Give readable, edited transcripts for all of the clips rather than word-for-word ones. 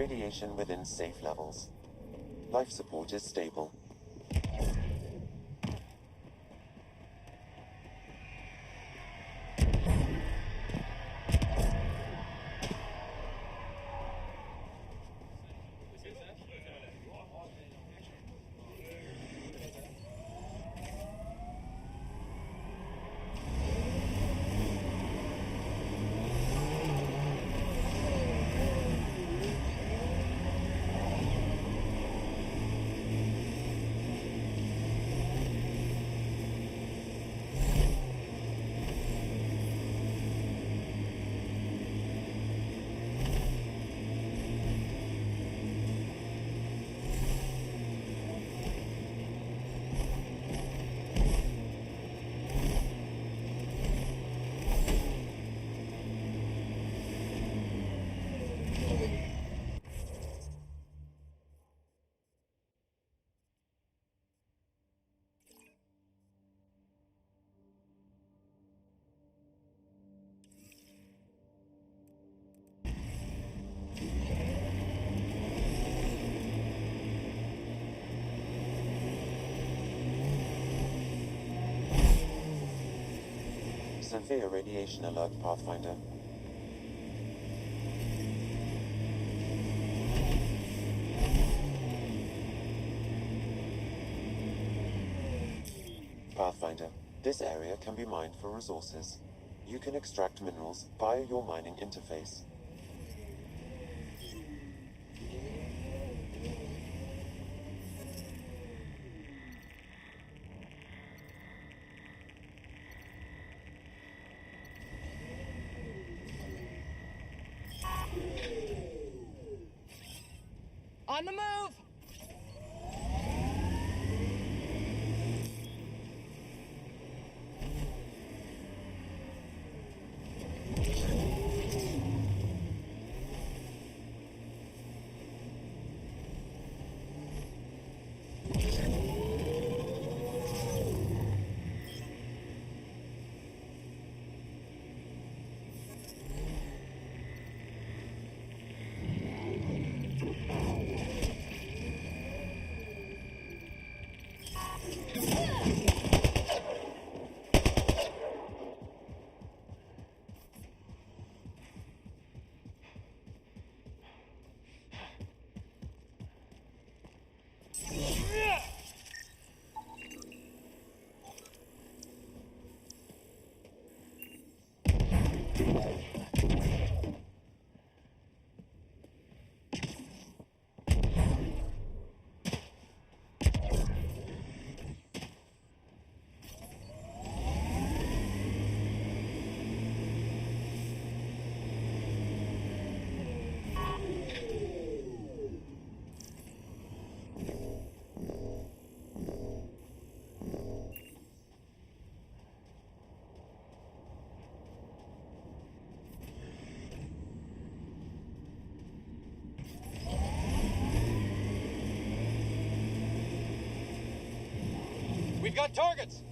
Radiation within safe levels. Life support is stable. Severe radiation alert, Pathfinder. Pathfinder, this area can be mined for resources. You can extract minerals via your mining interface. On the move! We've got targets!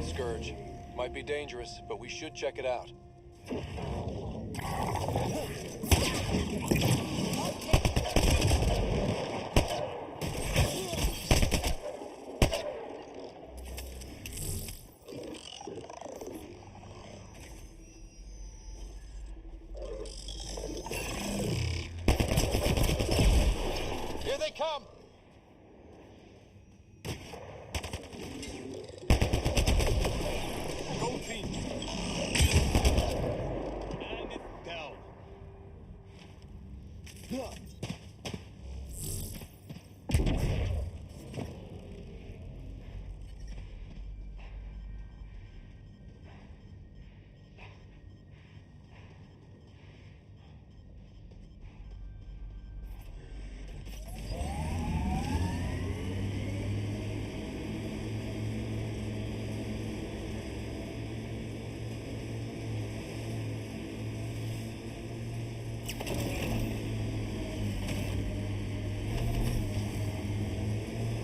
Scourge. Might be dangerous, but we should check it out. Here they come!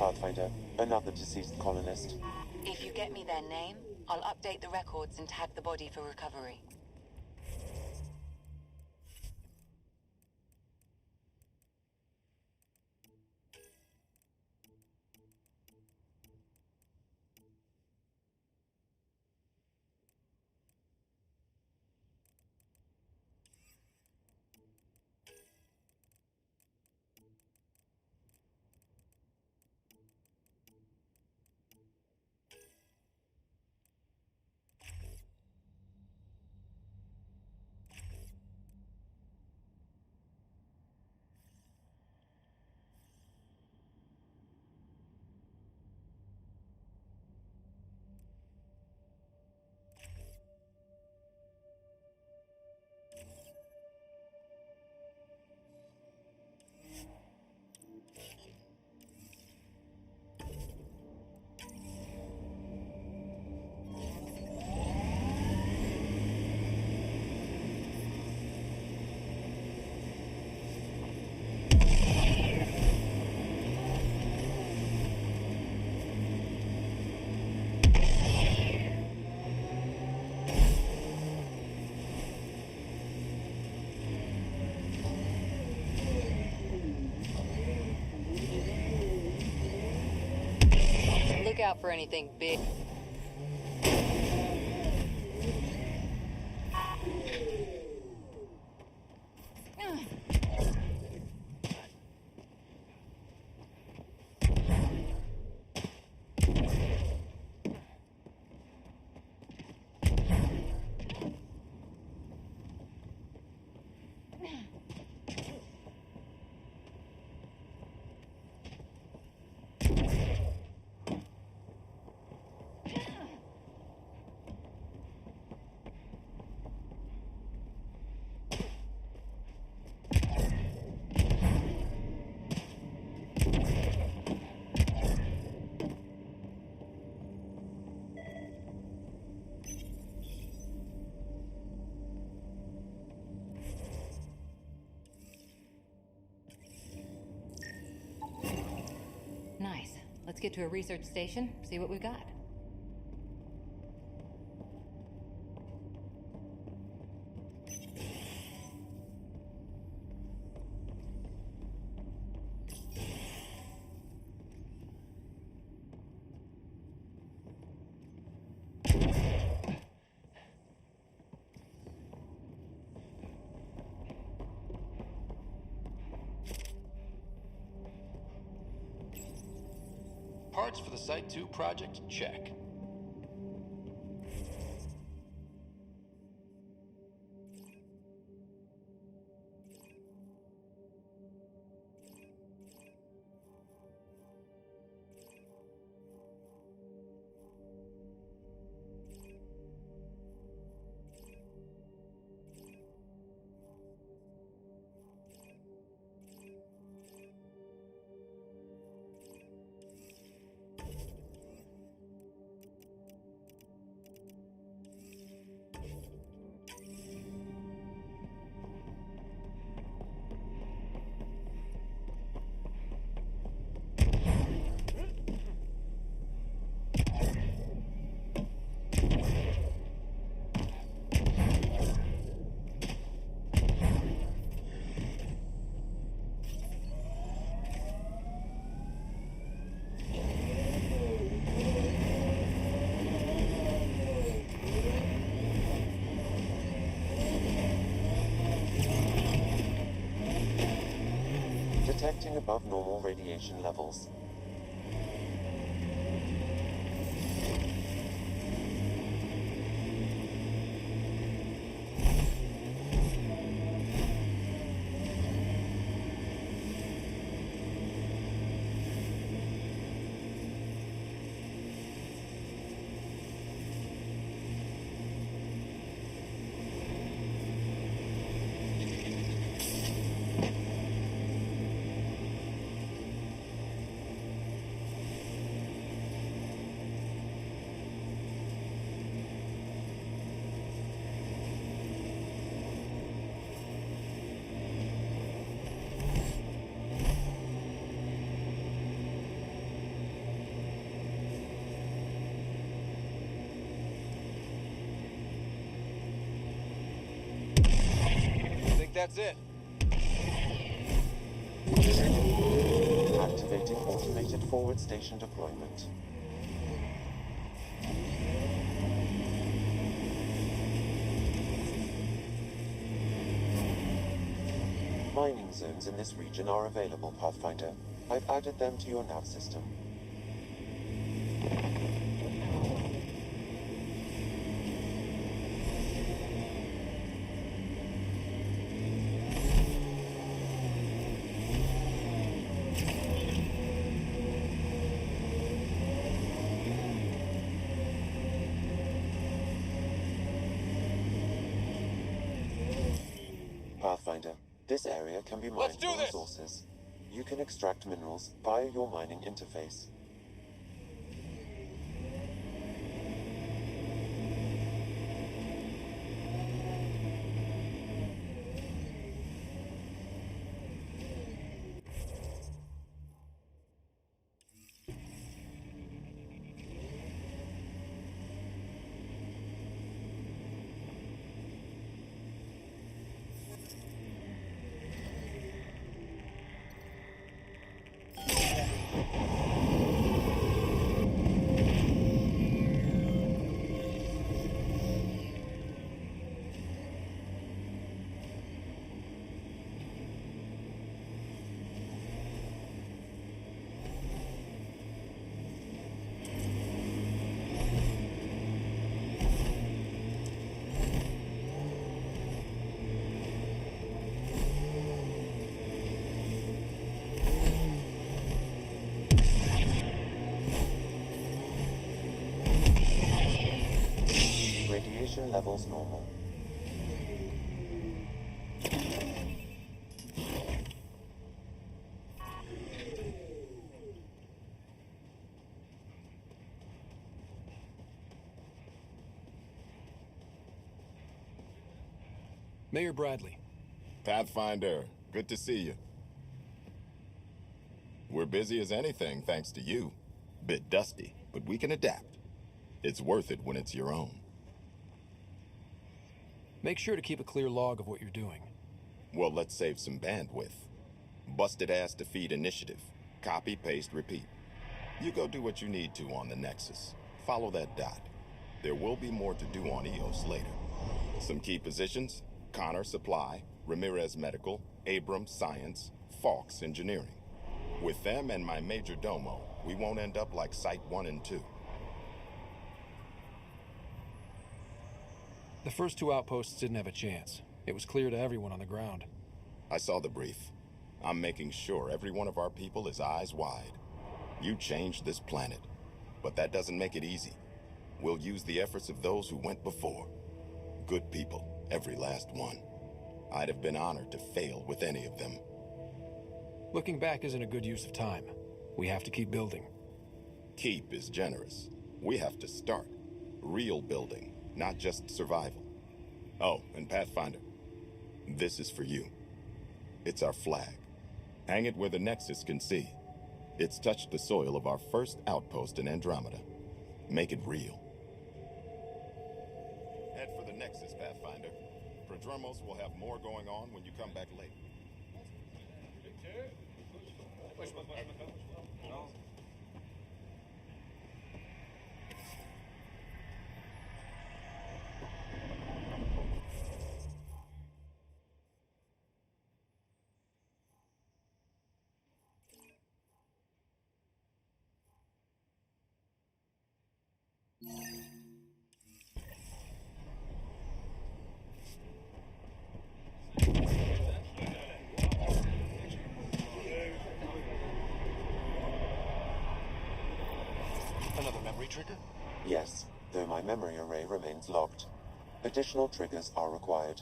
Pathfinder, another deceased colonist. If you get me their name, I'll update the records and tag the body for recovery. Look out for anything big. Nice. Let's get to a research station, see what we got. Parts for the Site 2 project, check. Detecting above normal radiation levels. think that's it. Activating automated forward station deployment. Mining zones in this region are available, Pathfinder. I've added them to your nav system. Pathfinder, this area can be mined Let's do for this! resources. You can extract minerals via your mining interface. Radiation levels normal. Mayor Bradley. Pathfinder, good to see you. We're busy as anything thanks to you. Bit dusty, but we can adapt. It's worth it when it's your own. Make sure to keep a clear log of what you're doing. Well, let's save some bandwidth. Busted ass defeat initiative. Copy, paste, repeat. You go do what you need to on the Nexus. Follow that dot. There will be more to do on EOS later. Some key positions: Connor Supply, Ramirez Medical, Abrams Science, Fawkes Engineering. With them and my major domo, we won't end up like Site 1 and 2. The first two outposts didn't have a chance. It was clear to everyone on the ground. I saw the brief. I'm making sure every one of our people is eyes wide. You changed this planet, but that doesn't make it easy. We'll use the efforts of those who went before. Good people, every last one. I'd have been honored to fail with any of them. Looking back isn't a good use of time. We have to keep building. Keep is generous. We have to start. Real building, not just survival. Oh, and Pathfinder, this is for you. It's our flag. Hang it where the Nexus can see. It's touched the soil of our first outpost in Andromeda. Make it real. Head for the Nexus, Pathfinder. Prodromos will have more going on when you come back late. Another memory trigger? Yes, though my memory array remains locked. Additional triggers are required.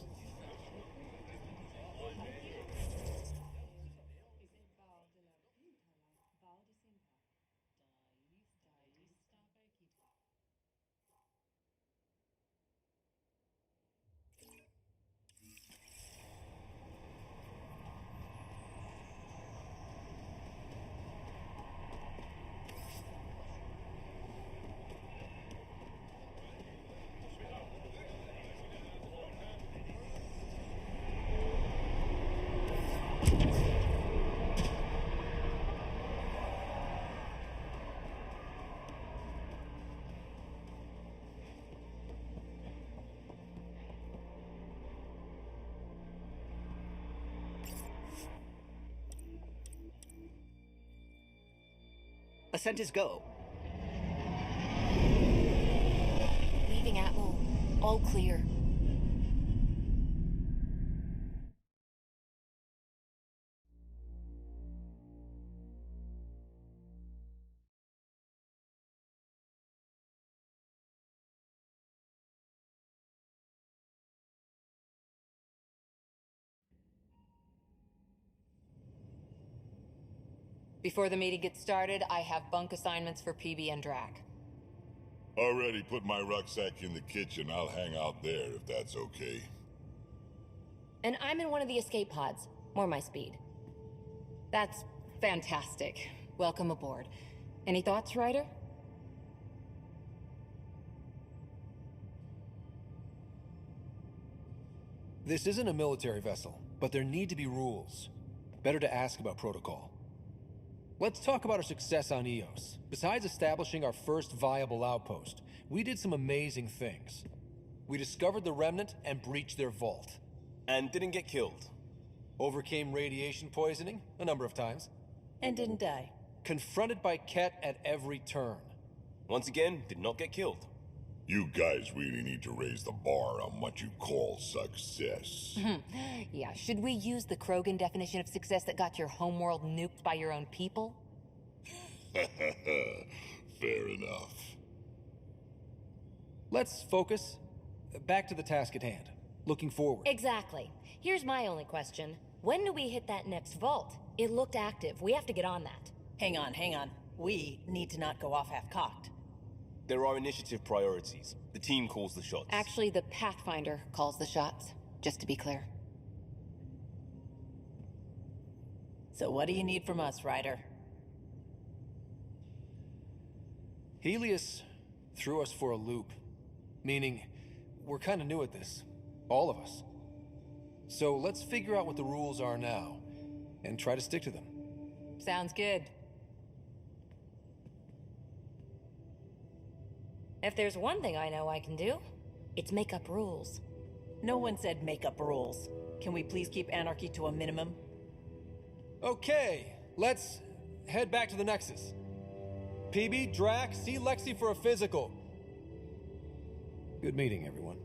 Ascent is go. Leaving Atmo. All clear. Before the meeting gets started, I have bunk assignments for PB and Drac. Already put my rucksack in the kitchen. I'll hang out there if that's okay. And I'm in one of the escape pods. More my speed. That's fantastic. Welcome aboard. Any thoughts, Ryder? This isn't a military vessel, but there need to be rules. Better to ask about protocol. Let's talk about our success on Eos. Besides establishing our first viable outpost, we did some amazing things. We discovered the Remnant and breached their vault. And didn't get killed. Overcame radiation poisoning a number of times. And didn't die. Confronted by Ket at every turn. Once again, did not get killed. You guys really need to raise the bar on what you call success. Yeah, should we use the Krogan definition of success that got your homeworld nuked by your own people? Fair enough. Let's focus. Back to the task at hand. Looking forward. Exactly. Here's my only question. When do we hit that next vault? It looked active. We have to get on that. Hang on, hang on. We need to not go off half-cocked. There are initiative priorities. The team calls the shots. Actually, the Pathfinder calls the shots, just to be clear. So what do you need from us, Ryder? Helios threw us for a loop. Meaning, we're kind of new at this. All of us. So let's figure out what the rules are now, and try to stick to them. Sounds good. If there's one thing I know I can do, it's make up rules. No one said make up rules. Can we please keep anarchy to a minimum? Okay, let's head back to the Nexus. PB, Drac, see Lexi for a physical. Good meeting, everyone.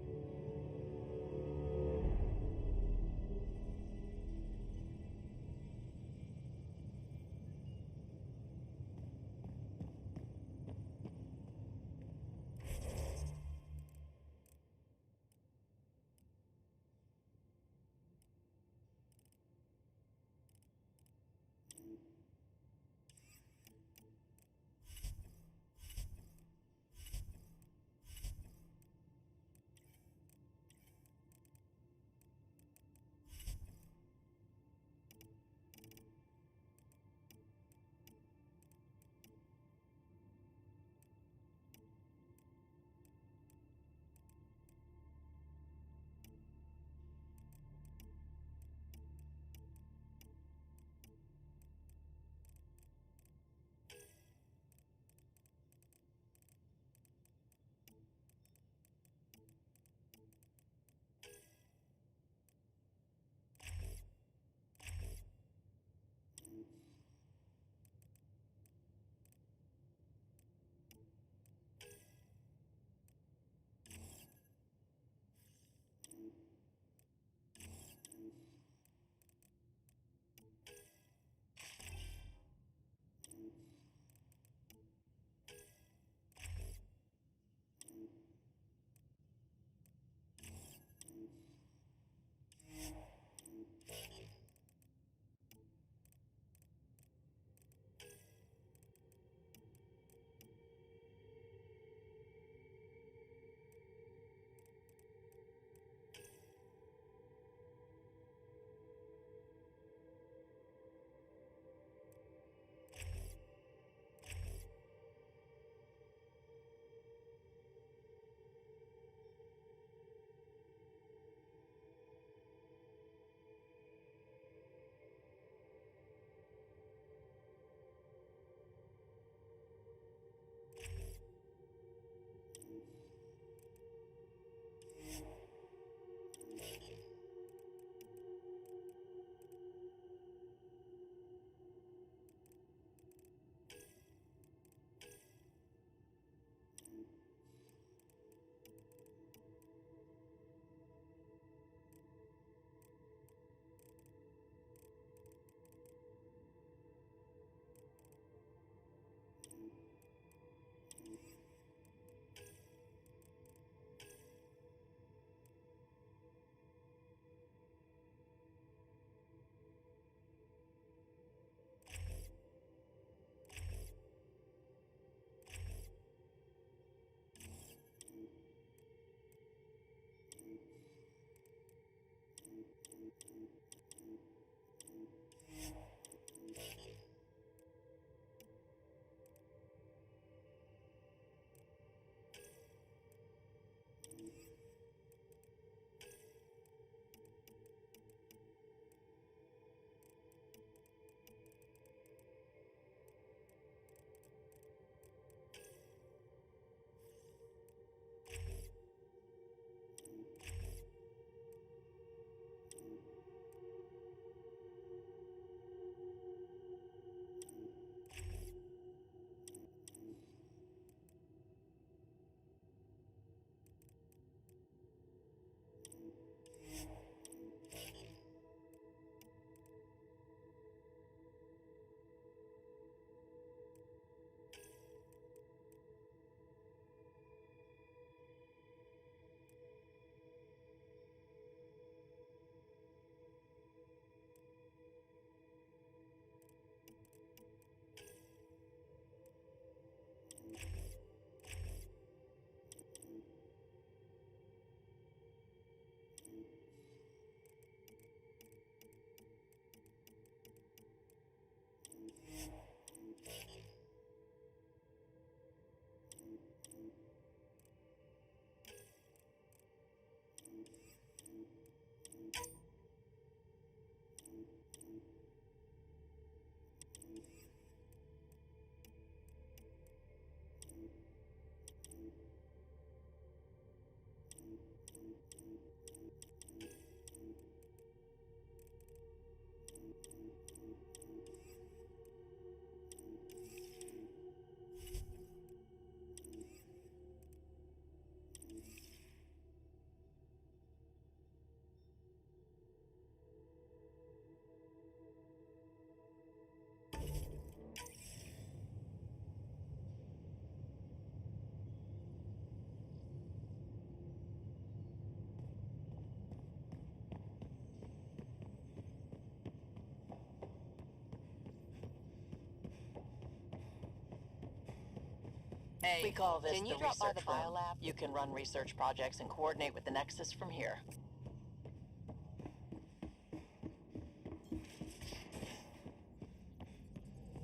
Hey, We call this can you the drop by the research room. biolab? You can run research projects and coordinate with the Nexus from here.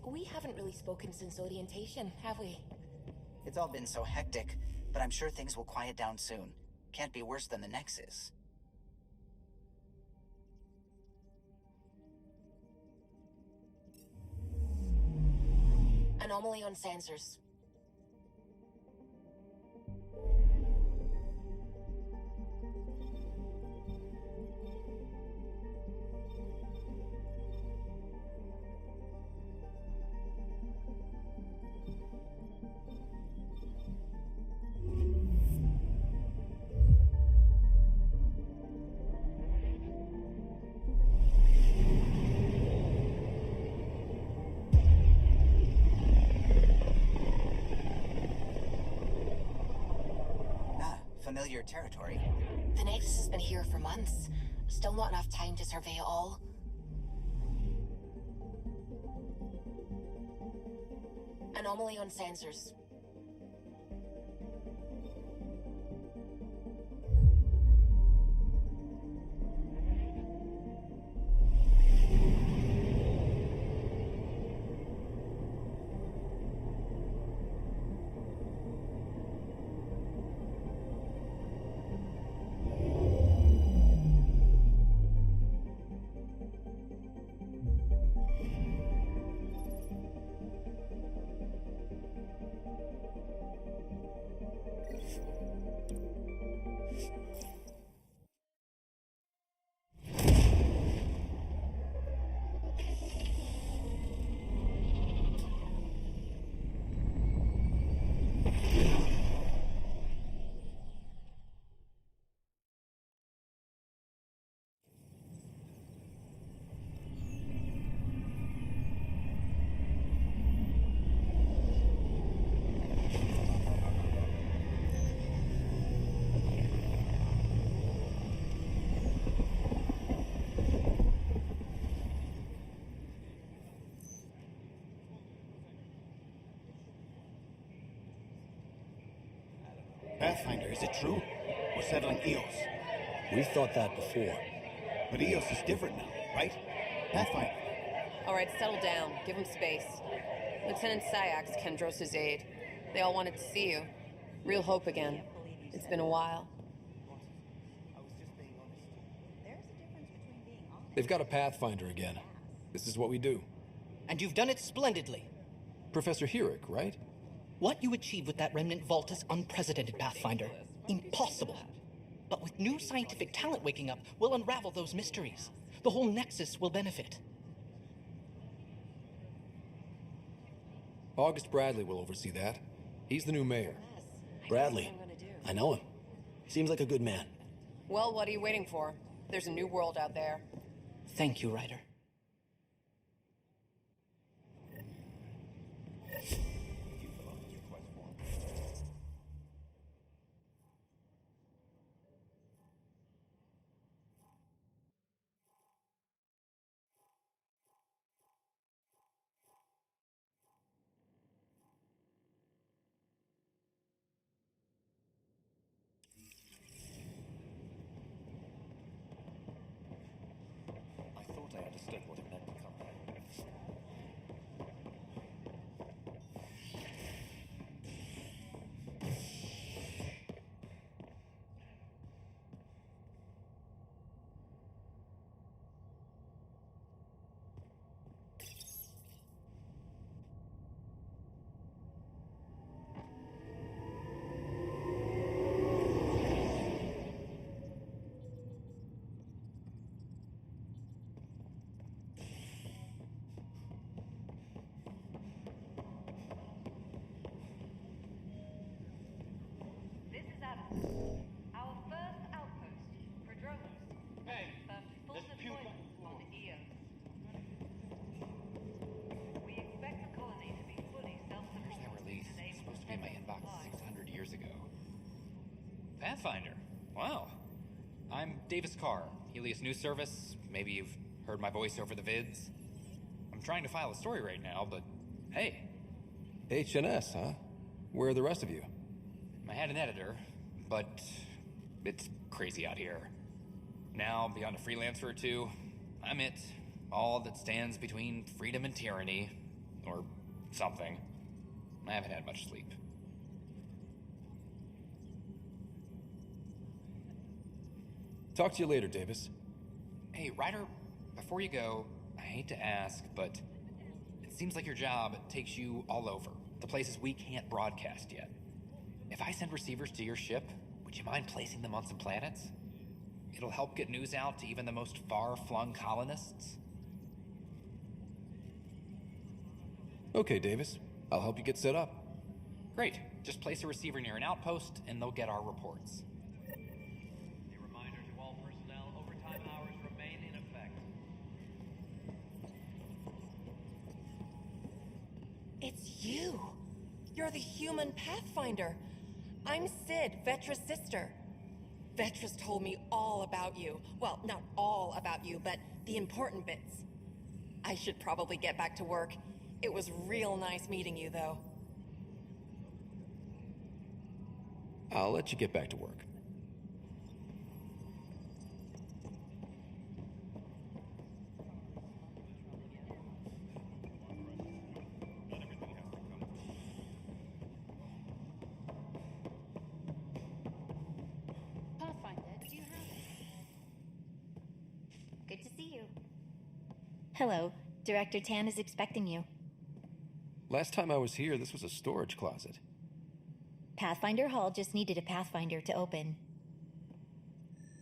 We haven't really spoken since orientation, have we? It's all been so hectic, but I'm sure things will quiet down soon. Can't be worse than the Nexus. Anomaly on sensors. Familiar territory. The Nexus has been here for months. Still not enough time to survey it all. Anomaly on sensors. Pathfinder, is it true? We're settling Eos. We've thought that before. But EOS is different now, right? Pathfinder. All right, settle down. Give him space. Lieutenant Sayax, Kendros' aide. They all wanted to see you. Real hope again. It's been a while. They've got a Pathfinder again. This is what we do. And you've done it splendidly. Professor Herrick, right? What you achieve with that remnant vault is unprecedented, Pathfinder. Impossible. But with new scientific talent waking up, we'll unravel those mysteries. The whole Nexus will benefit. August Bradley will oversee that. He's the new mayor. Bradley. I know him. Seems like a good man. Well, what are you waiting for? There's a new world out there. Thank you, Ryder. I understood what it meant to come back. Our first outpost, Prodromos. Hey, full deployment on EOS. We expect the colony to be fully self-sufficient. That release is supposed to be in my inbox 600 years ago. Pathfinder. Wow. I'm Davis Carr, Helios News Service. Maybe you've heard my voice over the vids. I'm trying to file a story right now, but hey. HNS, huh? Where are the rest of you? I had an editor, but it's crazy out here. Now, beyond a freelancer or two, I'm it. All that stands between freedom and tyranny. Or something. I haven't had much sleep. Talk to you later, Davis. Hey, Ryder, before you go, I hate to ask, but it seems like your job takes you all over. The places we can't broadcast yet. If I send receivers to your ship, would you mind placing them on some planets? It'll help get news out to even the most far-flung colonists. Okay, Davis. I'll help you get set up. Great. Just place a receiver near an outpost, and they'll get our reports. A reminder to all personnel, overtime hours remain in effect. It's you! You're the human Pathfinder! I'm Sid, Vetra's sister. Vetra's told me all about you. Well, not all about you, but the important bits. I should probably get back to work. It was real nice meeting you, though. I'll let you get back to work. Hello. Director Tan is expecting you. Last time I was here, this was a storage closet. Pathfinder Hall just needed a Pathfinder to open.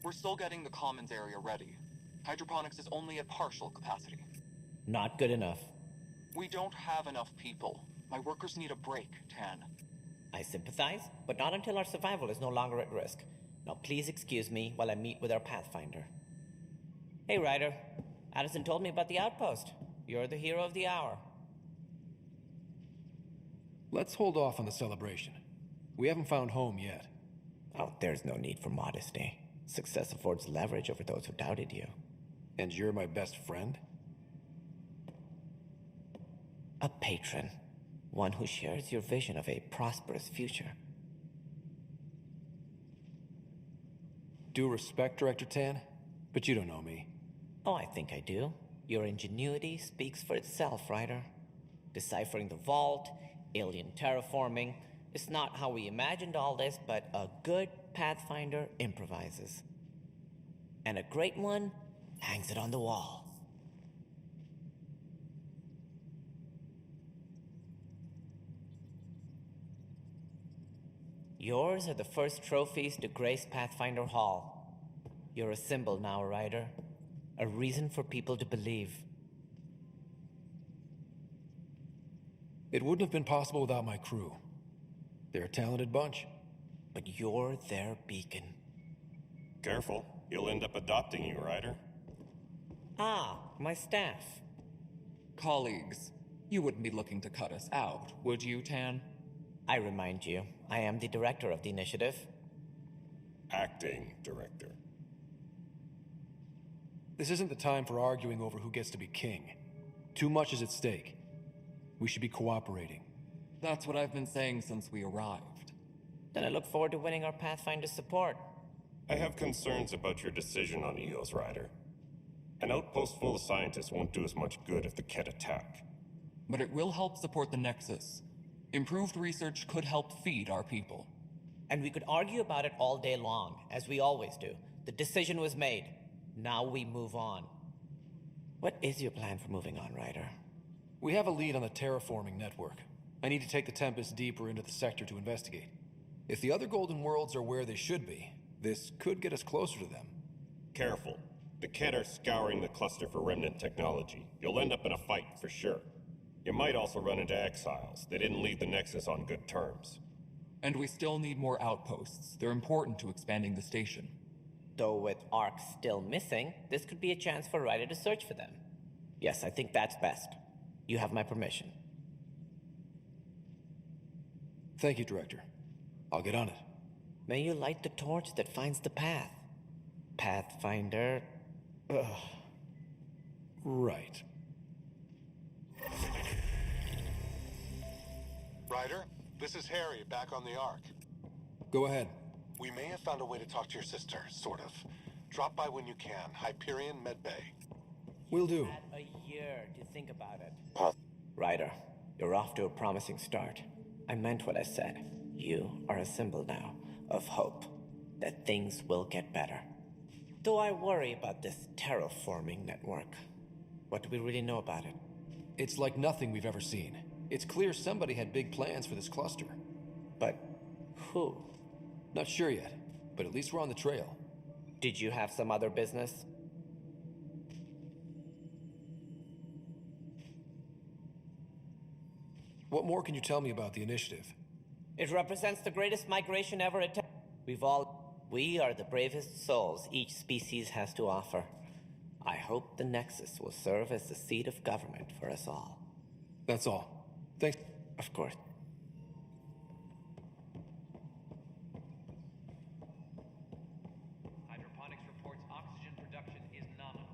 We're still getting the commons area ready. Hydroponics is only at partial capacity. Not good enough. We don't have enough people. My workers need a break, Tan. I sympathize, but not until our survival is no longer at risk. Now please excuse me while I meet with our Pathfinder. Hey, Ryder. Addison told me about the outpost. You're the hero of the hour. Let's hold off on the celebration. We haven't found home yet. Oh, there's no need for modesty. Success affords leverage over those who doubted you. And you're my best friend? A patron. One who shares your vision of a prosperous future. Due respect, Director Tan, but you don't know me. Oh, I think I do. Your ingenuity speaks for itself, Ryder. Deciphering the vault, alien terraforming. It's not how we imagined all this, but a good Pathfinder improvises. And a great one hangs it on the wall. Yours are the first trophies to grace Pathfinder Hall. You're a symbol now, Ryder. A reason for people to believe. It wouldn't have been possible without my crew. They're a talented bunch. But you're their beacon. Careful. He'll end up adopting you, Ryder. Ah, my staff. Colleagues, you wouldn't be looking to cut us out, would you, Tan? I remind you, I am the director of the initiative. Acting director. This isn't the time for arguing over who gets to be king. Too much is at stake. We should be cooperating. That's what I've been saying since we arrived. Then I look forward to winning our Pathfinder's support. I have concerns about your decision on Eos, Ryder. An outpost full of scientists won't do us much good if the Kett attack. But it will help support the Nexus. Improved research could help feed our people. And we could argue about it all day long, as we always do. The decision was made. Now we move on. What is your plan for moving on, Ryder? We have a lead on the terraforming network. I need to take the Tempest deeper into the sector to investigate. If the other Golden Worlds are where they should be, this could get us closer to them. Careful. The Kett are scouring the cluster for remnant technology. You'll end up in a fight, for sure. You might also run into exiles. They didn't leave the Nexus on good terms. And we still need more outposts. They're important to expanding the station. Though with Ark still missing, this could be a chance for Ryder to search for them. Yes, I think that's best. You have my permission. Thank you, Director. I'll get on it. May you light the torch that finds the path. Pathfinder... Ugh. Right. Ryder, this is Harry, back on the Ark. Go ahead. We may have found a way to talk to your sister, sort of. Drop by when you can. Hyperion Medbay. Will do. Had a year to think about it. Ryder, you're off to a promising start. I meant what I said. You are a symbol now of hope that things will get better. Though I worry about this terraforming network. What do we really know about it? It's like nothing we've ever seen. It's clear somebody had big plans for this cluster. But who? Not sure yet, but at least we're on the trail. Did you have some other business? What more can you tell me about the initiative? It represents the greatest migration ever attempted. We are the bravest souls each species has to offer. I hope the Nexus will serve as the seat of government for us all. That's all. Thanks. Of course. Hydroponics reports oxygen production is nominal.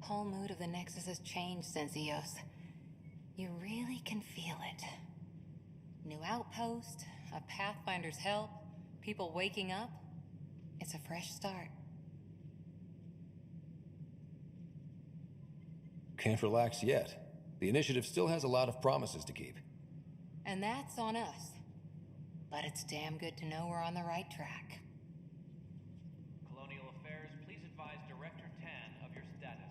Whole mood of the Nexus has changed since Eos. You really can feel it. New outpost, a Pathfinder's help, people waking up. It's a fresh start. Can't relax yet. The initiative still has a lot of promises to keep. And that's on us. But it's damn good to know we're on the right track. Colonial Affairs, please advise Director Tan of your status.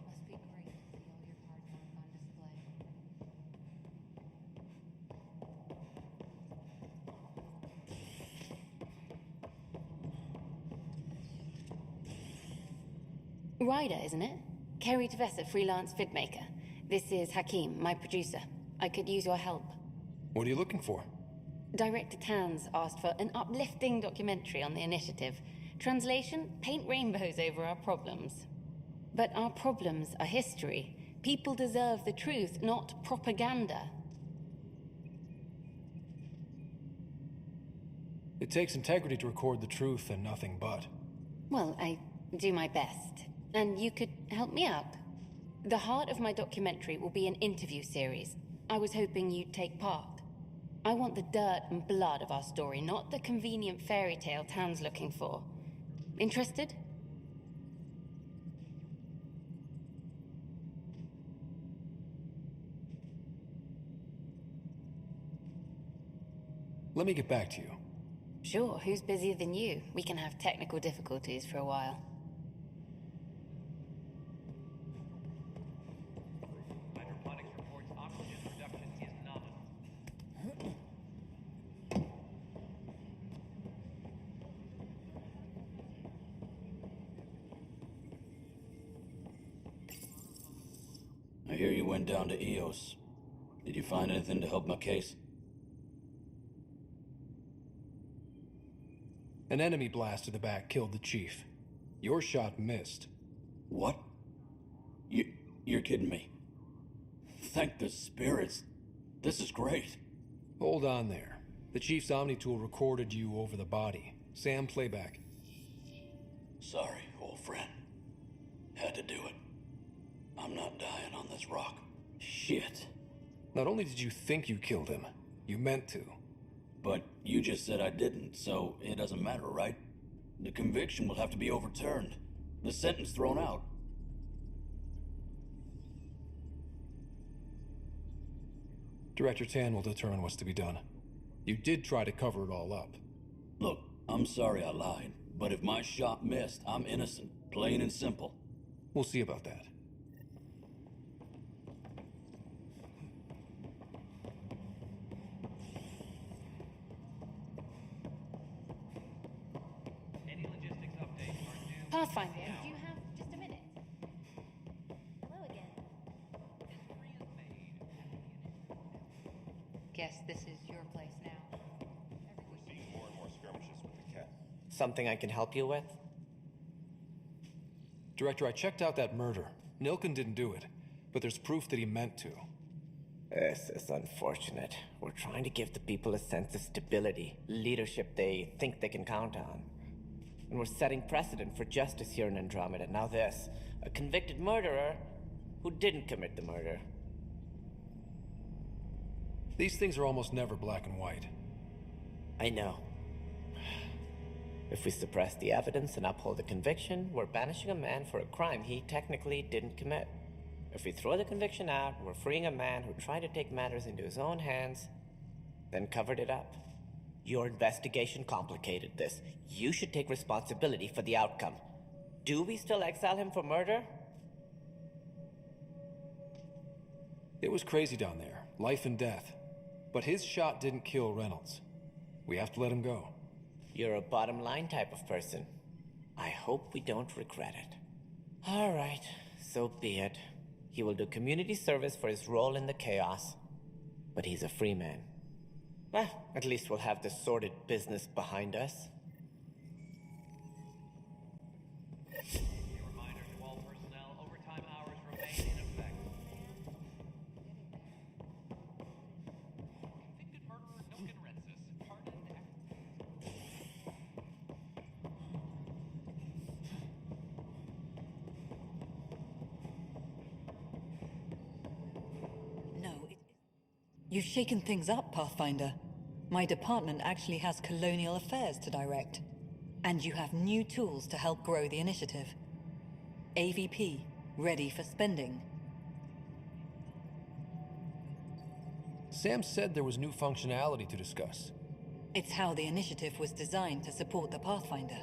Must be great to see all your hard work on display. Ryder, isn't it? Kerry Tavessa, freelance vidmaker. This is Hakim, my producer. I could use your help. What are you looking for? Director Tan's asked for an uplifting documentary on the initiative. Translation, paint rainbows over our problems. But our problems are history. People deserve the truth, not propaganda. It takes integrity to record the truth and nothing but. Well, I do my best. And you could help me out. The heart of my documentary will be an interview series. I was hoping you'd take part. I want the dirt and blood of our story, not the convenient fairy tale town's looking for. Interested? Let me get back to you. Sure, who's busier than you? We can have technical difficulties for a while. Hydroponics reports oxygen production is nominal. I hear you went down to EOS. Did you find anything to help my case? An enemy blast to the back killed the chief. Your shot missed. What? You're kidding me. Thank the spirits. This is great. Hold on there. The chief's Omni tool recorded you over the body. Sam, playback. Sorry, old friend. Had to do it. I'm not dying on this rock. Shit. Not only did you think you killed him, you meant to. But you just said I didn't, so it doesn't matter, right? The conviction will have to be overturned. The sentence thrown out. Director Tan will determine what's to be done. You did try to cover it all up. Look, I'm sorry I lied, but if my shot missed, I'm innocent. Plain and simple. We'll see about that. Pathfinder, do you have just a minute? Hello again. Guess this is your place now. We're seeing more and more skirmishes with the cat. Something I can help you with? Director, I checked out that murder. Nilkin didn't do it, but there's proof that he meant to. This is unfortunate. We're trying to give the people a sense of stability, leadership they think they can count on. And we're setting precedent for justice here in Andromeda. Now this, a convicted murderer who didn't commit the murder. These things are almost never black and white. I know. If we suppress the evidence and uphold the conviction, we're banishing a man for a crime he technically didn't commit. If we throw the conviction out, we're freeing a man who tried to take matters into his own hands, then covered it up. Your investigation complicated this. You should take responsibility for the outcome. Do we still exile him for murder? It was crazy down there, life and death. But his shot didn't kill Reynolds. We have to let him go. You're a bottom line type of person. I hope we don't regret it. All right, so be it. He will do community service for his role in the chaos. But he's a free man. Well, at least we'll have the sordid business behind us. Reminder to all personnel, overtime hours remain in effect. Convicted murderer Nilkin Rensis, pardoned You've shaken things up, Pathfinder. My department actually has colonial affairs to direct. And you have new tools to help grow the initiative. AVP, ready for spending. Sam said there was new functionality to discuss. It's how the initiative was designed to support the Pathfinder.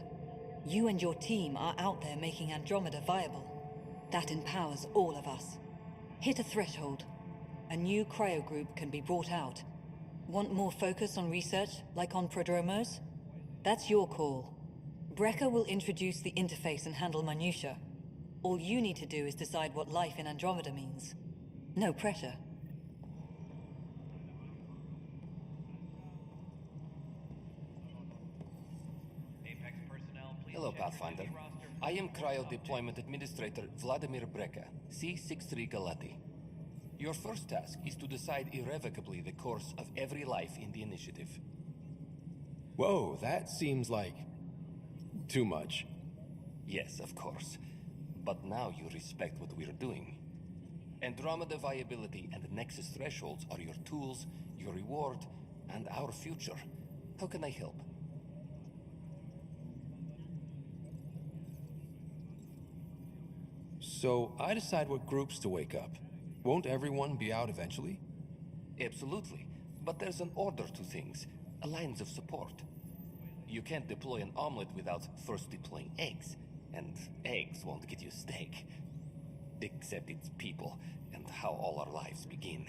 You and your team are out there making Andromeda viable. That empowers all of us. Hit a threshold. A new cryo group can be brought out. Want more focus on research, like on Prodromos? That's your call. Brecker will introduce the interface and handle minutiae. All you need to do is decide what life in Andromeda means. No pressure. Apex personnel, please Hello, check your Pathfinder. duty roster I am Cryo Deployment Administrator Vladimir Breka, C-63 Galati. Your first task is to decide irrevocably the course of every life in the initiative. Whoa, that seems like too much. Yes, of course. But now you respect what we're doing. Andromeda viability and Nexus thresholds are your tools, your reward, and our future. How can I help? So, I decide what groups to wake up. Won't everyone be out eventually? Absolutely. But there's an order to things, a lines of support. You can't deploy an omelet without first deploying eggs, and eggs won't get you steak. Except it's people, and how all our lives begin.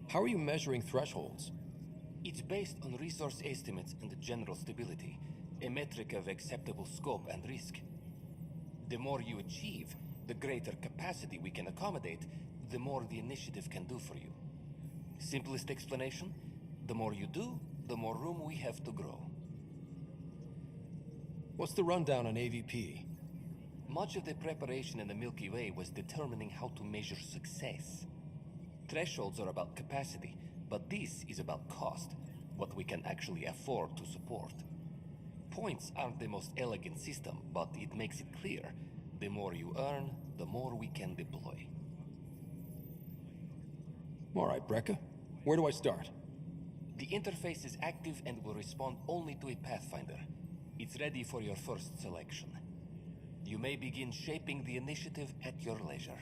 How are you measuring thresholds? It's based on resource estimates and general stability, a metric of acceptable scope and risk. The more you achieve, the greater capacity we can accommodate, the more the initiative can do for you. Simplest explanation, the more you do, the more room we have to grow. What's the rundown on AVP? Much of the preparation in the Milky Way was determining how to measure success. Thresholds are about capacity, but this is about cost, what we can actually afford to support. Points aren't the most elegant system, but it makes it clear. The more you earn, the more we can deploy. All right, Breka. Where do I start? The interface is active and will respond only to a Pathfinder. It's ready for your first selection. You may begin shaping the initiative at your leisure.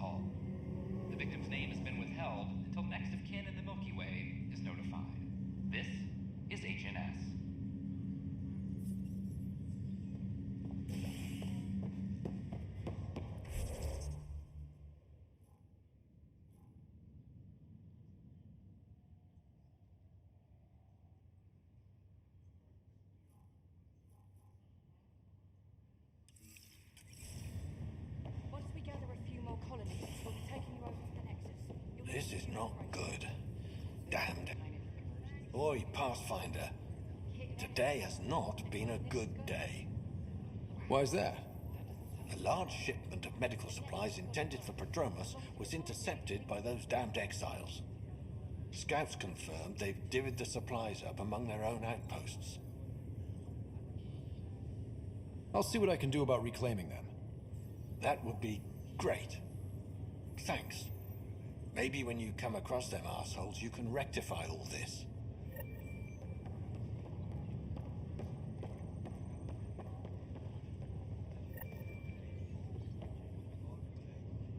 hull. The victim's name has been withheld until next of kin in the Milky Way is notified. This is HNS. Once we gather a few more colonies, we'll be taking you over to the Nexus. This is not good. Damned. Oi, Pathfinder. Today has not been a good day. Why's that? A large shipment of medical supplies intended for Prodromus was intercepted by those damned exiles. Scouts confirmed they've divvied the supplies up among their own outposts. I'll see what I can do about reclaiming them. That would be great. Thanks. Maybe when you come across them assholes, you can rectify all this.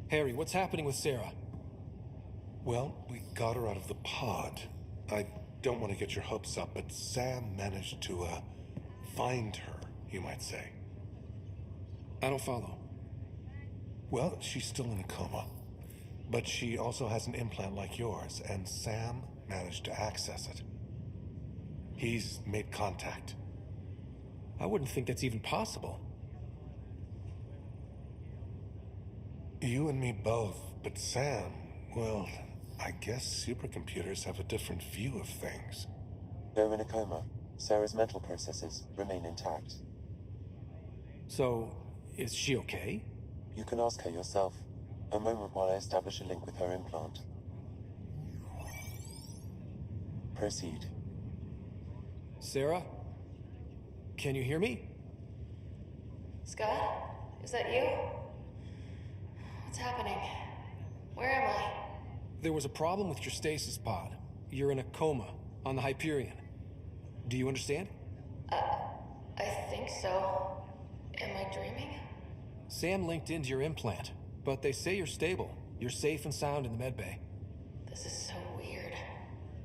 Harry, what's happening with Sarah? Well, we got her out of the pod. I don't want to get your hopes up, but Sam managed to, find her, you might say. I don't follow. Well, she's still in a coma. But she also has an implant like yours, and Sam managed to access it. He's made contact. I wouldn't think that's even possible. You and me both, but Sam, well, I guess supercomputers have a different view of things. Though in a coma, Sarah's mental processes remain intact. So, is she okay? You can ask her yourself. A moment while I establish a link with her implant. Proceed. Sarah? Can you hear me? Scott? Is that you? What's happening? Where am I? There was a problem with your stasis pod. You're in a coma on the Hyperion. Do you understand? I think so. Am I dreaming? Sam linked into your implant, but they say you're stable. You're safe and sound in the medbay. This is so weird.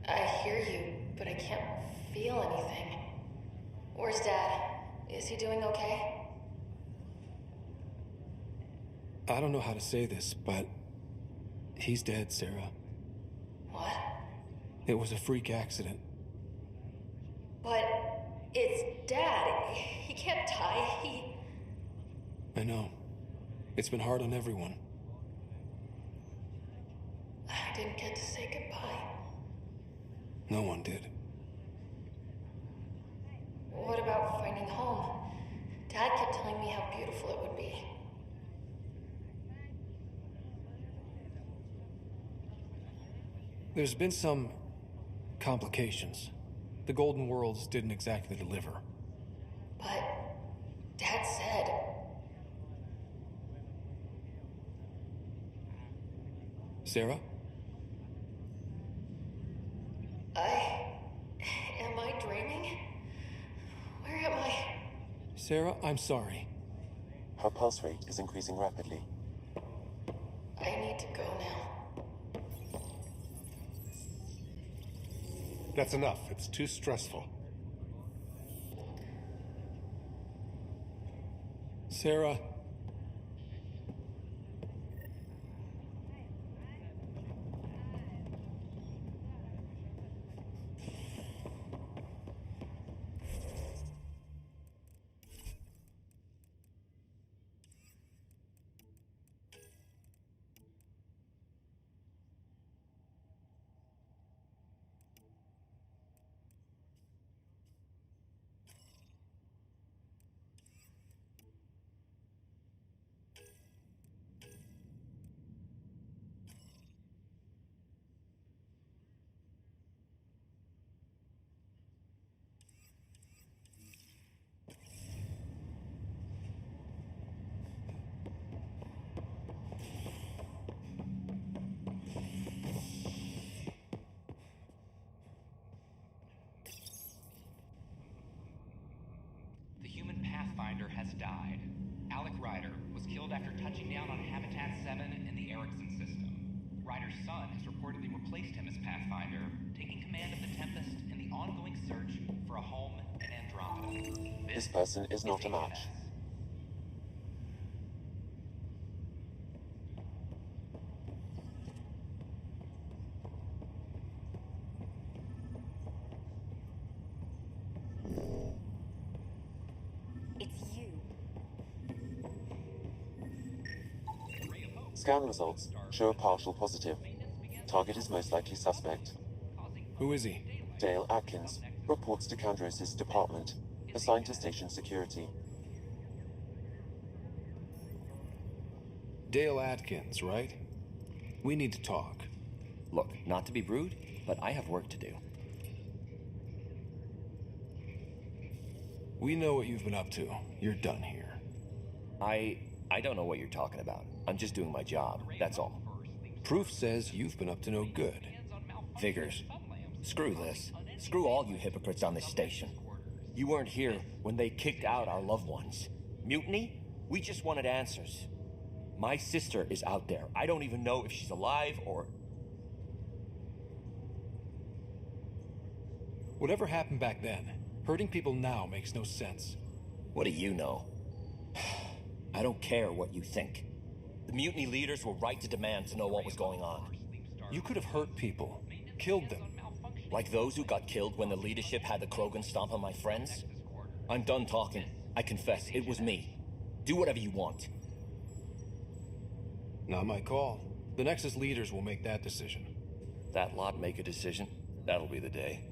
I hear you, but I can't feel anything. Where's Dad? Is he doing okay? I don't know how to say this, but he's dead, Sarah. What? It was a freak accident. But it's Dad. He can't die. I know. It's been hard on everyone. I didn't get to say goodbye. No one did. What about finding home? Dad kept telling me how beautiful it would be. There's been some complications. The Golden Worlds didn't exactly deliver. But Dad said... Sarah? Am I dreaming? Where am I? Sarah, I'm sorry. Her pulse rate is increasing rapidly. I need to go now. That's enough. It's too stressful. Sarah. Pathfinder has died. Alec Ryder was killed after touching down on Habitat 7 in the Erickson system. Ryder's son has reportedly replaced him as Pathfinder, taking command of the Tempest in the ongoing search for a home in Andromeda. This person is not a match. It's you. Scan results show a partial positive. Target is most likely suspect. Who is he? Dale Atkins reports to Kandros' department, assigned to station security. Dale Atkins, right? We need to talk. Look, not to be rude, but I have work to do. We know what you've been up to. You're done here. I don't know what you're talking about. I'm just doing my job, that's all. Proof says you've been up to no good. Figures. Screw this. Screw all you hypocrites on this station. You weren't here when they kicked out our loved ones. Mutiny? We just wanted answers. My sister is out there. I don't even know if she's alive or... Whatever happened back then, hurting people now makes no sense. What do you know? I don't care what you think. The mutiny leaders were right to demand to know what was going on. You could have hurt people, killed them. Like those who got killed when the leadership had the Krogan stomp on my friends? I'm done talking. I confess, it was me. Do whatever you want. Not my call. The Nexus leaders will make that decision. That lot make a decision? That'll be the day.